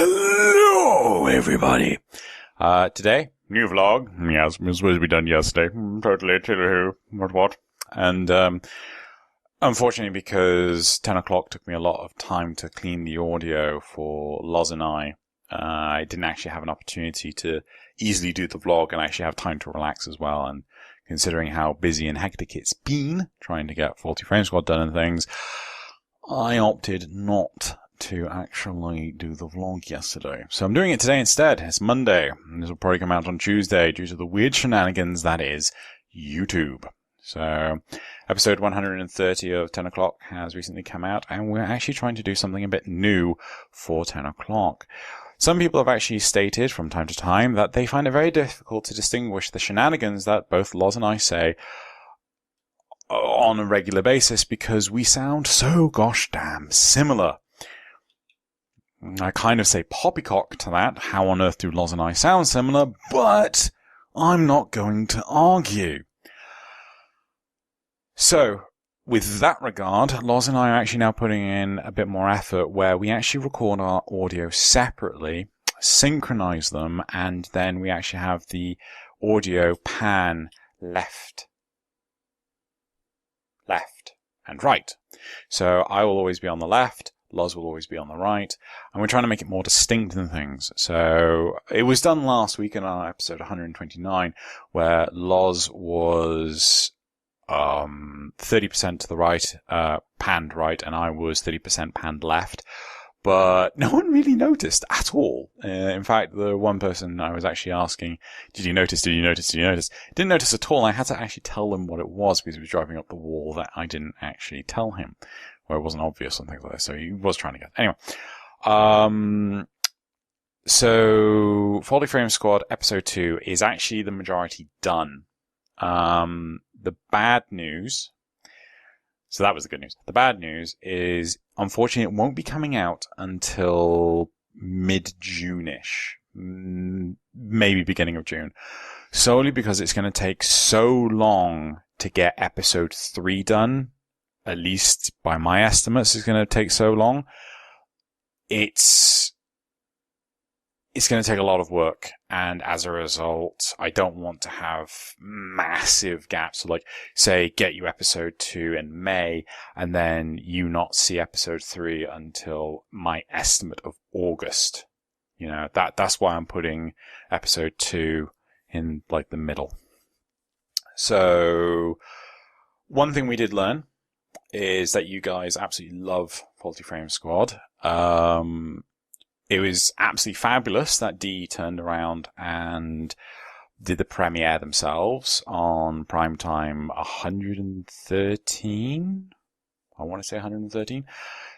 Hello, everybody. Today, new vlog. Yes, it was supposed to be done yesterday. Totally, what. And, unfortunately, because 10 o'clock took me a lot of time to clean the audio for Loz and I didn't actually have an opportunity to easily do the vlog and actually have time to relax as well. And considering how busy and hectic it's been trying to get Faulty Frame Squad done and things, I opted not to actually do the vlog yesterday. So I'm doing it today instead. It's Monday, and this will probably come out on Tuesday due to the weird shenanigans that is YouTube. So, episode 130 of 10 o'clock has recently come out, and we're actually trying to do something a bit new for 10 o'clock. Some people have actually stated from time to time that they find it very difficult to distinguish the shenanigans that both Loz and I say on a regular basis because we sound so gosh damn similar. I kind of say poppycock to that. How on earth do Loz and I sound similar? But I'm not going to argue. So, with that regard, Loz and I are actually now putting in a bit more effort where we actually record our audio separately, synchronize them, and then we actually have the audio pan left, and right. So I will always be on the left, Loz will always be on the right, and we're trying to make it more distinct than things. So it was done last week in our episode 129, where Loz was 30% to the right, panned right, and I was 30% panned left. But no one really noticed at all. In fact, the one person I was actually asking, did you notice? Didn't notice at all. I had to actually tell them what it was because he was driving up the wall that I didn't actually tell him, where it wasn't obvious and things like that. So he was trying to get. Anyway. So Faulty Frame Squad episode 2 is actually the majority done. The bad news. So that was the good news. The bad news is, unfortunately, it won't be coming out until mid-June-ish. Maybe beginning of June. Solely because it's going to take so long to get episode 3 done. At least by my estimates, it's going to take so long. It's going to take a lot of work, and as a result, I don't want to have massive gaps. So, like, say, get you episode 2 in May, and then you not see episode 3 until my estimate of August. You know, that's why I'm putting episode 2 in, like, the middle. So, one thing we did learn is that you guys absolutely love Faulty Frame Squad. It was absolutely fabulous that D turned around and did the premiere themselves on primetime 113. I want to say 113.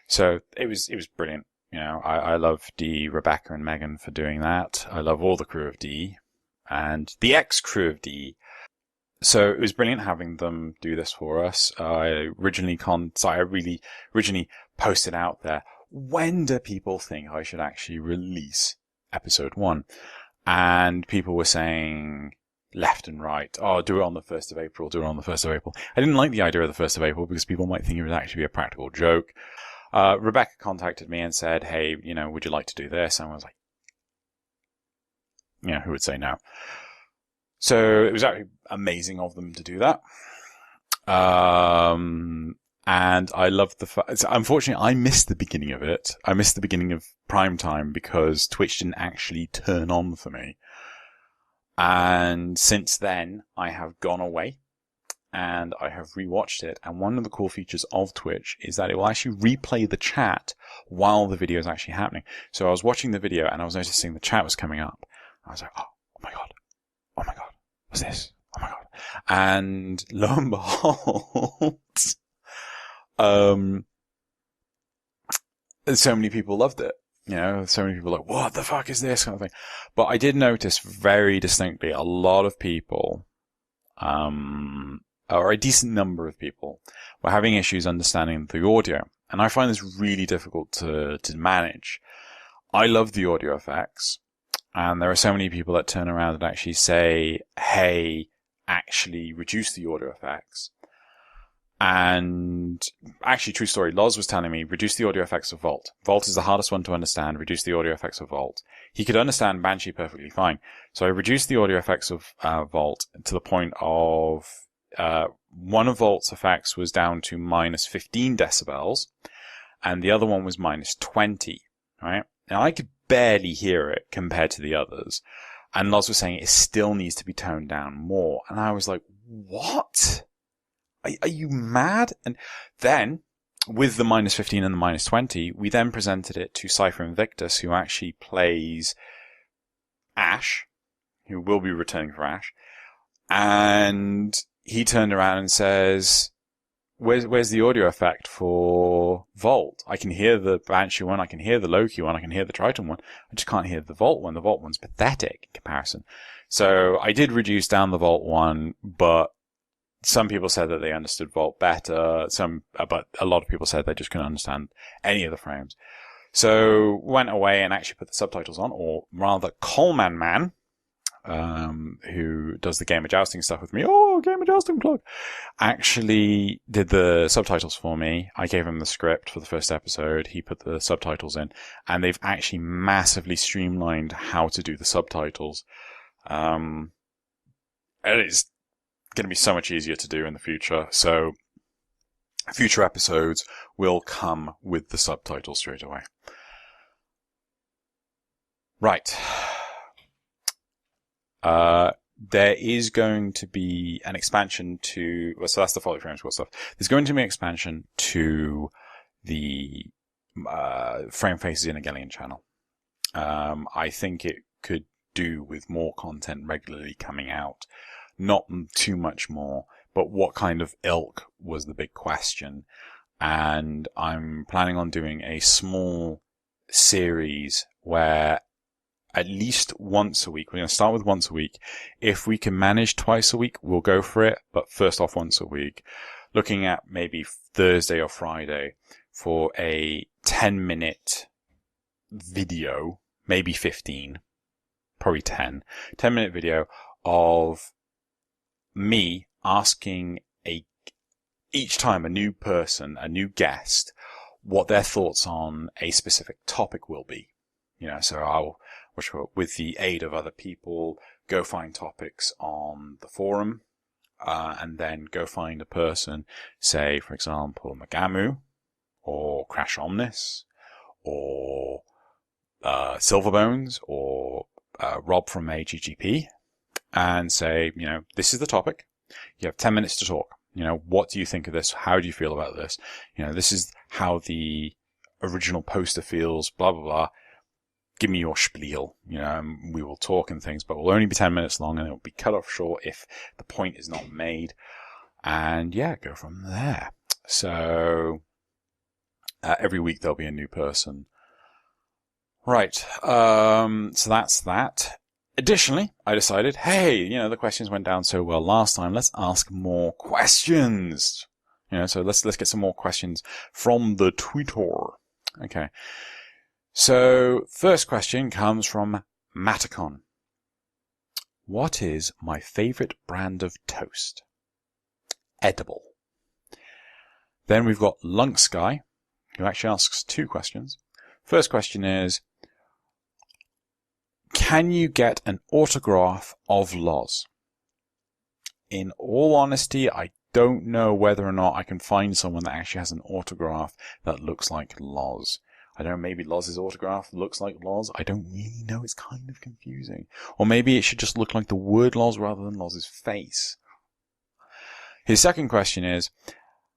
So it was brilliant. You know, I love D, Rebecca, and Megan for doing that. I love all the crew of D and the ex-crew of D. So it was brilliant having them do this for us. I originally posted out there, when do people think I should actually release episode 1? And people were saying left and right, oh, do it on the 1st of April, I didn't like the idea of the 1st of April because people might think it would actually be a practical joke. Rebecca contacted me and said, hey, you know, would you like to do this? And I was like, you know, who would say no? So it was actually amazing of them to do that. And I loved the fact, unfortunately, I missed the beginning of it. I missed the beginning of prime time because Twitch didn't actually turn on for me. And since then, I have gone away and I have rewatched it. And one of the cool features of Twitch is that it will actually replay the chat while the video is actually happening. So I was watching the video and I was noticing the chat was coming up. I was like, oh my God, what's this? Oh my God. And lo and behold, so many people loved it. You know, so many people were like, what the fuck is this kind of thing? But I did notice very distinctly a lot of people, or a decent number of people, were having issues understanding the audio. And I find this really difficult to manage. I love the audio effects. And there are so many people that turn around and actually say, hey, actually reduce the audio effects. And actually, true story, Loz was telling me, reduce the audio effects of Vault. Vault is the hardest one to understand. Reduce the audio effects of Vault. He could understand Banshee perfectly fine. So I reduced the audio effects of Vault to the point of one of Vault's effects was down to minus 15 decibels, and the other one was minus 20, right? Now, I could barely hear it compared to the others. And Loz was saying it still needs to be toned down more. And I was like, what? Are you mad? And then, with the minus 15 and the minus 20, we then presented it to Cypher Invictus, who actually plays Ash, who will be returning for Ash. And he turned around and says, where's the audio effect for Vault? I can hear the Banshee one, I can hear the Loki one, I can hear the Triton one. I just can't hear the Vault one. The Vault one's pathetic in comparison. So I did reduce down the Vault one, but some people said that they understood Vault better. But a lot of people said they just couldn't understand any of the frames. So went away and actually put the subtitles on, or rather, Coleman Man, who does the Game of Jousting stuff with me. Oh, Game of Jousting plug! Actually did the subtitles for me. I gave him the script for the first episode. He put the subtitles in, and they've actually massively streamlined how to do the subtitles. It is going to be so much easier to do in the future. So future episodes will come with the subtitles straight away. Right. There is going to be an expansion to, well, so that's the Folly Frames stuff. There's going to be an expansion to the Frame Faces Xenogelion channel. I think it could do with more content regularly coming out. Not too much more, but what kind of ilk was the big question. And I'm planning on doing a small series where at least once a week, we're going to start with once a week. If we can manage twice a week, we'll go for it. But first off, once a week, looking at maybe Thursday or Friday for a 10-minute video, maybe 15, probably 10-minute video of me asking each time a new person, a new guest, what their thoughts on a specific topic will be. So I'll, with the aid of other people, go find topics on the forum, and then go find a person, say, for example, Magamu, or Crash Omnis, or Silverbones, or Rob from AGGP, and say, this is the topic. You have 10 minutes to talk. What do you think of this? How do you feel about this? This is how the original poster feels, blah, blah, blah. Give me your spiel, and we will talk and things, but we'll only be 10 minutes long and it will be cut off short if the point is not made. And yeah, go from there. So, every week there'll be a new person. Right. So that's that. Additionally, I decided, hey, the questions went down so well last time. Let's ask more questions. So let's get some more questions from the Twitter. Okay. So, first question comes from Matacon. What is my favorite brand of toast? Edible. Then we've got Lunksky, who actually asks two questions. First question is, can you get an autograph of Loz? In all honesty, I don't know whether or not I can find someone that actually has an autograph that looks like Loz. I don't know, maybe Loz's autograph looks like Loz. I don't really know. It's kind of confusing. Or maybe it should just look like the word Loz rather than Loz's face. His second question is,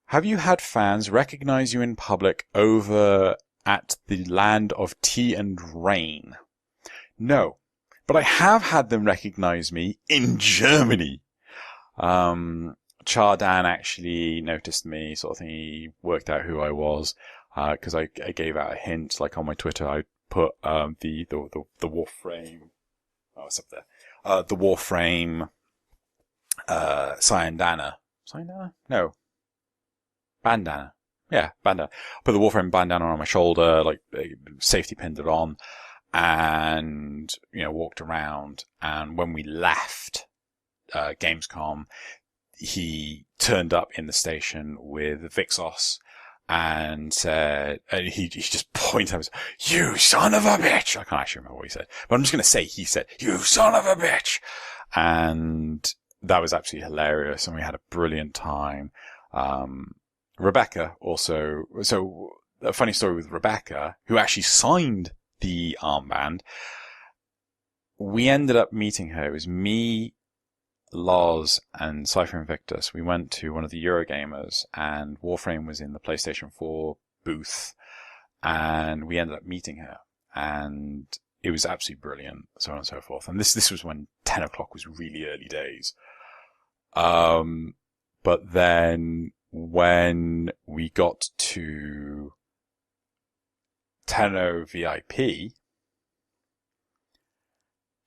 have you had fans recognize you in public over at the Land of Tea and Rain? No, but I have had them recognize me in Germany. Chardan actually noticed me, sort of thing. He worked out who I was. Because I gave out a hint, like on my Twitter, I put the Warframe. Oh, it's up there. The Warframe Cyandana. Cyandana? No. Bandana. Yeah, bandana. Put the Warframe bandana on my shoulder, like safety pinned it on, and walked around. And when we left Gamescom, he turned up in the station with Vixos and said, and he just pointed at us, "You son of a bitch!" I can't actually remember what he said, but I'm just going to say he said, "You son of a bitch!" And that was absolutely hilarious, and we had a brilliant time. Rebecca also, so a funny story with Rebecca, who actually signed the armband. We ended up meeting her. It was me, Loz, and Cypher Invictus. We went to one of the Eurogamers, and Warframe was in the PlayStation 4 booth, and we ended up meeting her, and it was absolutely brilliant, so on and so forth. And this was when 10 o'clock was really early days. But then when we got to Tenno VIP,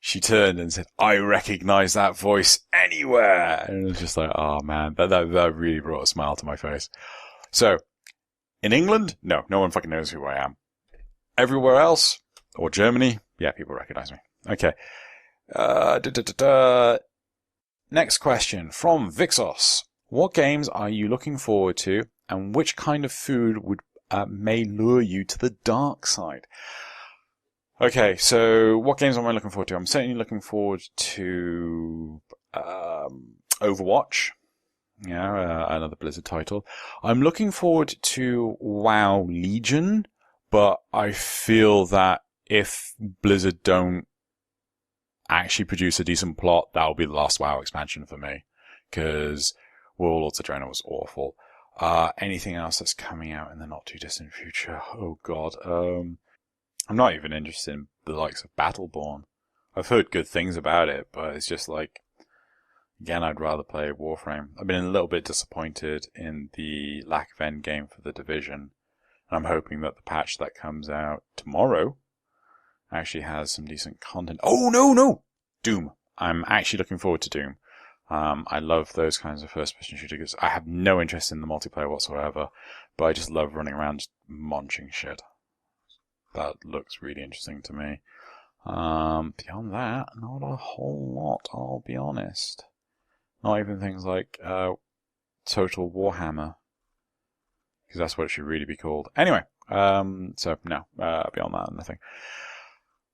she turned and said, "I recognize that voice anywhere." And it was just like, oh man, that really brought a smile to my face. So, in England, no one fucking knows who I am. Everywhere else, or Germany, yeah, people recognize me. Okay. Next question from Vixos. What games are you looking forward to, and which kind of food may lure you to the dark side? Okay, so what games am I looking forward to? I'm certainly looking forward to Overwatch, another Blizzard title. I'm looking forward to WoW Legion, but I feel that if Blizzard don't actually produce a decent plot, that'll be the last WoW expansion for me, because Warlords of Draenor was awful. Anything else that's coming out in the not too distant future? Oh god, I'm not even interested in the likes of Battleborn. I've heard good things about it, but it's just like, again, I'd rather play Warframe. I've been a little bit disappointed in the lack of endgame for The Division. And I'm hoping that the patch that comes out tomorrow actually has some decent content. Oh, no! Doom. I'm actually looking forward to Doom. I love those kinds of first-person shooters. I have no interest in the multiplayer whatsoever, but I just love running around just munching shit. That looks really interesting to me. Beyond that, not a whole lot, I'll be honest. Not even things like Total Warhammer, because that's what it should really be called. Anyway, so no, beyond that, nothing.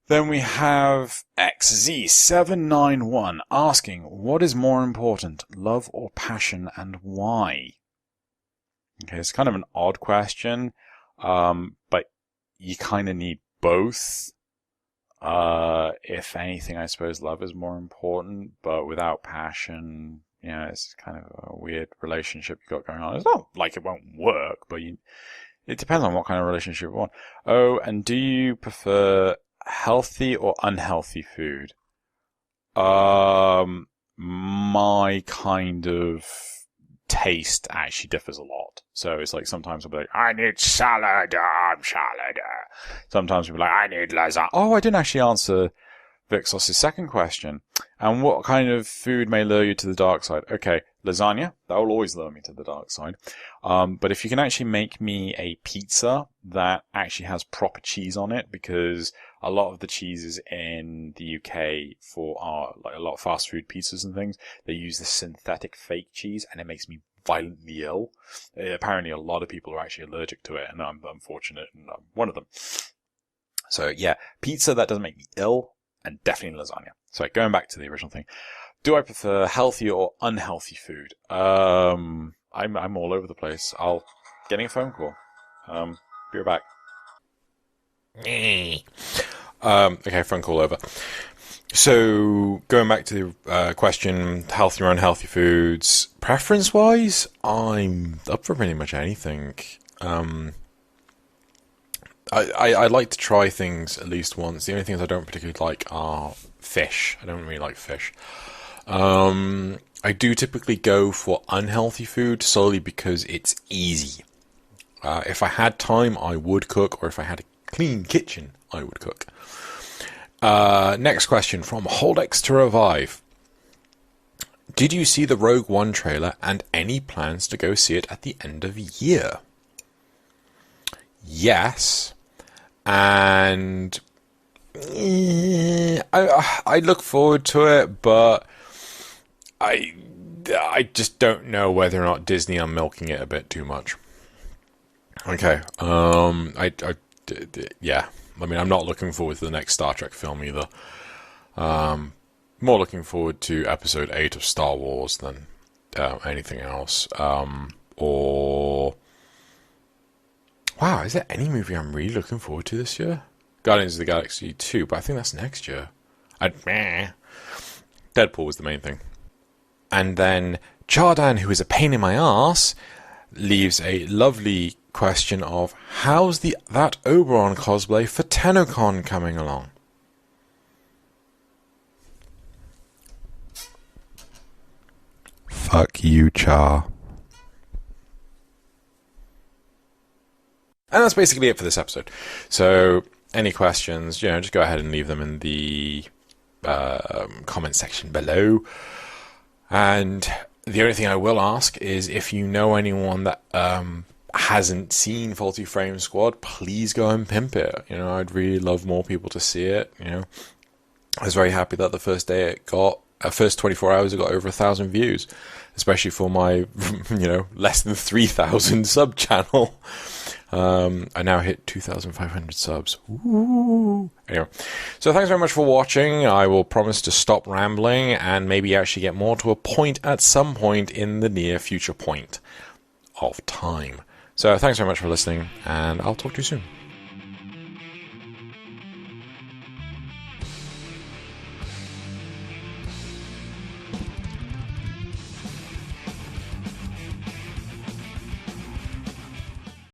Then we have XZ791 asking, what is more important, love or passion, and why? Okay, it's kind of an odd question, but you kind of need both. If anything, I suppose love is more important, but without passion, it's kind of a weird relationship you got going on. It's not like it won't work, but it depends on what kind of relationship you want. Oh, and do you prefer healthy or unhealthy food? My kind of taste actually differs a lot. So it's like sometimes I'll be like, I need salad, I'm salad. Sometimes we'll be like, I need lasagna. Oh, I didn't actually answer Vixos' second question. And what kind of food may lure you to the dark side? Okay, lasagna. That will always lure me to the dark side. But if you can actually make me a pizza that actually has proper cheese on it, because a lot of the cheeses in the UK for like a lot of fast food pizzas and things, they use this synthetic fake cheese, and it makes me violently ill. Apparently a lot of people are actually allergic to it, and I'm unfortunate, and I'm one of them. So yeah, pizza that doesn't make me ill, and definitely lasagna. So going back to the original thing, do I prefer healthy or unhealthy food? I'm all over the place. Getting a phone call. Be right back. Okay, phone call over. So, going back to the question, healthy or unhealthy foods, preference-wise, I'm up for pretty much anything. I like to try things at least once. The only things I don't particularly like are fish. I don't really like fish. I do typically go for unhealthy food solely because it's easy. If I had time, I would cook, or if I had a clean kitchen, I would cook. Next question from Holdex to Revive. Did you see the Rogue One trailer and any plans to go see it at the end of year? Yes. And I look forward to it, but I I just don't know whether or not Disney are milking it a bit too much. Okay. Yeah. I mean, I'm not looking forward to the next Star Trek film either. More looking forward to Episode 8 of Star Wars than anything else. Or... Wow, is there any movie I'm really looking forward to this year? Guardians of the Galaxy 2, but I think that's next year. Deadpool was the main thing. And then Jardan, who is a pain in my ass, leaves a lovely question of, how's that Oberon cosplay for TennoCon coming along? Fuck you, Char. And that's basically it for this episode. So, any questions, just go ahead and leave them in the comment section below. And the only thing I will ask is, if you know anyone that hasn't seen Faulty Frame Squad, please go and pimp it. I'd really love more people to see it. I was very happy that the first day it got, first 24 hours it got over 1,000 views, especially for my, less than 3,000 sub channel. I now hit 2,500 subs. Ooh. Anyway, so thanks very much for watching. I will promise to stop rambling and maybe actually get more to a point at some point in the near future point of time. So thanks very much for listening, and I'll talk to you soon.